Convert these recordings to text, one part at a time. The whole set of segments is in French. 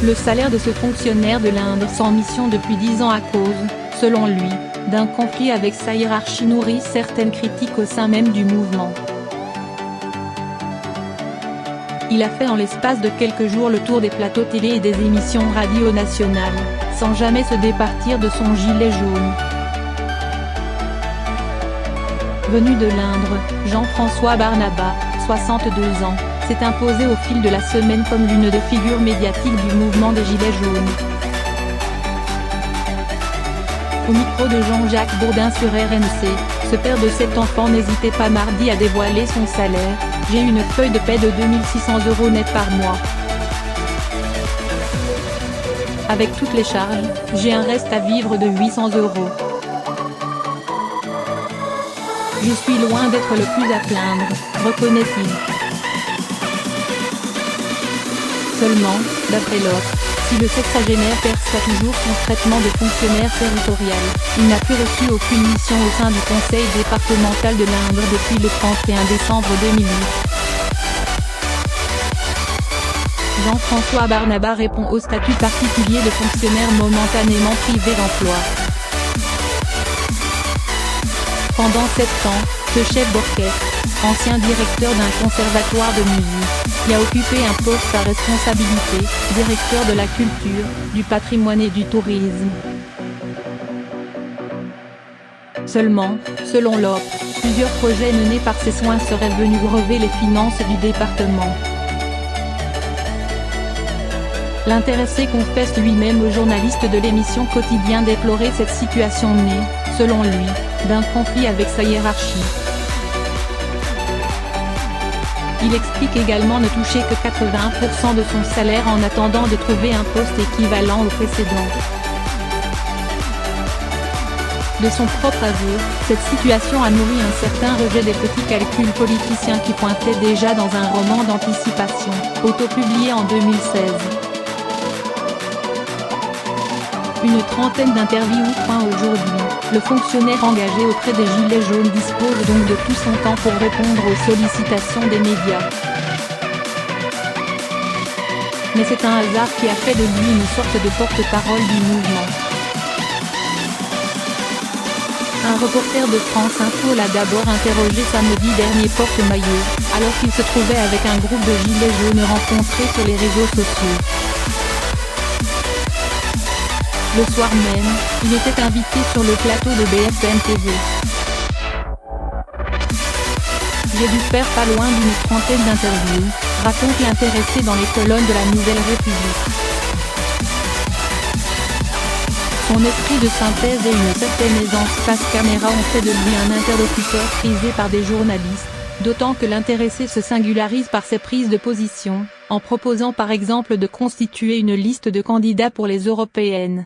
Le salaire de ce fonctionnaire de l'Indre sans mission depuis 10 ans à cause, selon lui, d'un conflit avec sa hiérarchie nourrit certaines critiques au sein même du mouvement. Il a fait en l'espace de quelques jours le tour des plateaux télé et des émissions radio nationales, sans jamais se départir de son gilet jaune. Venu de l'Indre, Jean-François Barnaba, 62 ans, s'est imposé au fil de la semaine comme l'une des figures médiatiques du mouvement des Gilets jaunes. Au micro de Jean-Jacques Bourdin sur RMC, ce père de 7 enfants n'hésitait pas mardi à dévoiler son salaire. « J'ai une feuille de paie de 2600 € net par mois. Avec toutes les charges, j'ai un reste à vivre de 800 €. Je suis loin d'être le plus à plaindre, reconnaît-il. Seulement, d'après l'autre, si le sexagénaire perçoit toujours son traitement de fonctionnaire territorial, il n'a plus reçu aucune mission au sein du conseil départemental de l'Indre depuis le 31 décembre 2008. Jean-François Barnaba répond au statut particulier de fonctionnaire momentanément privé d'emploi. Pendant 7 ans, ce chef d'orchestre, ancien directeur d'un conservatoire de musique, y a occupé un poste à responsabilité, directeur de la culture, du patrimoine et du tourisme. Seulement, selon l'OP, plusieurs projets menés par ses soins seraient venus grever les finances du département. L'intéressé confesse lui-même au journaliste de l'émission Quotidien déplorer cette situation née, selon lui, d'un conflit avec sa hiérarchie. Il explique également ne toucher que 81% de son salaire en attendant de trouver un poste équivalent au précédent. De son propre aveu, cette situation a nourri un certain rejet des petits calculs politiciens qui pointaient déjà dans un roman d'anticipation, auto-publié en 2016. Une trentaine d'interviews. Aujourd'hui, le fonctionnaire engagé auprès des Gilets jaunes dispose donc de tout son temps pour répondre aux sollicitations des médias. Mais c'est un hasard qui a fait de lui une sorte de porte-parole du mouvement. Un reporter de France Info l'a d'abord interrogé samedi dernier porte-maillot, alors qu'il se trouvait avec un groupe de Gilets jaunes rencontrés sur les réseaux sociaux. Le soir même, il était invité sur le plateau de BFM TV. J'ai dû faire pas loin d'une trentaine d'interviews, raconte l'intéressé dans les colonnes de la Nouvelle République. Son esprit de synthèse et une certaine aisance face caméra ont fait de lui un interlocuteur prisé par des journalistes, d'autant que l'intéressé se singularise par ses prises de position, en proposant par exemple de constituer une liste de candidats pour les européennes.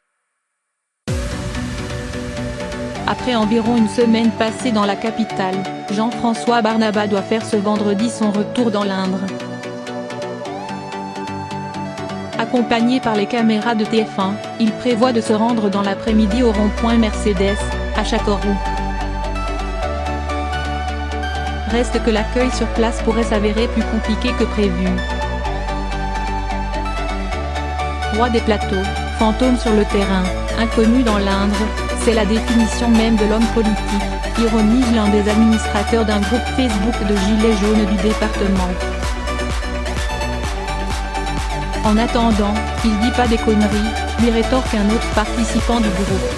Après environ une semaine passée dans la capitale, Jean-François Barnaba doit faire ce vendredi son retour dans l'Indre. Accompagné par les caméras de TF1, il prévoit de se rendre dans l'après-midi au rond-point Mercedes, à Châteauroux. Reste que l'accueil sur place pourrait s'avérer plus compliqué que prévu. Roi des plateaux, fantôme sur le terrain, inconnu dans l'Indre, c'est la définition même de l'homme politique, ironise l'un des administrateurs d'un groupe Facebook de Gilets jaunes du département. En attendant, il dit pas des conneries, lui rétorque un autre participant du groupe.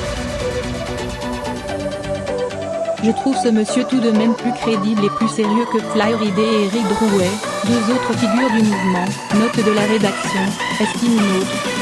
Je trouve ce monsieur tout de même plus crédible et plus sérieux que Fly Ridé et Éric Drouet, deux autres figures du mouvement, note de la rédaction, estime une autre.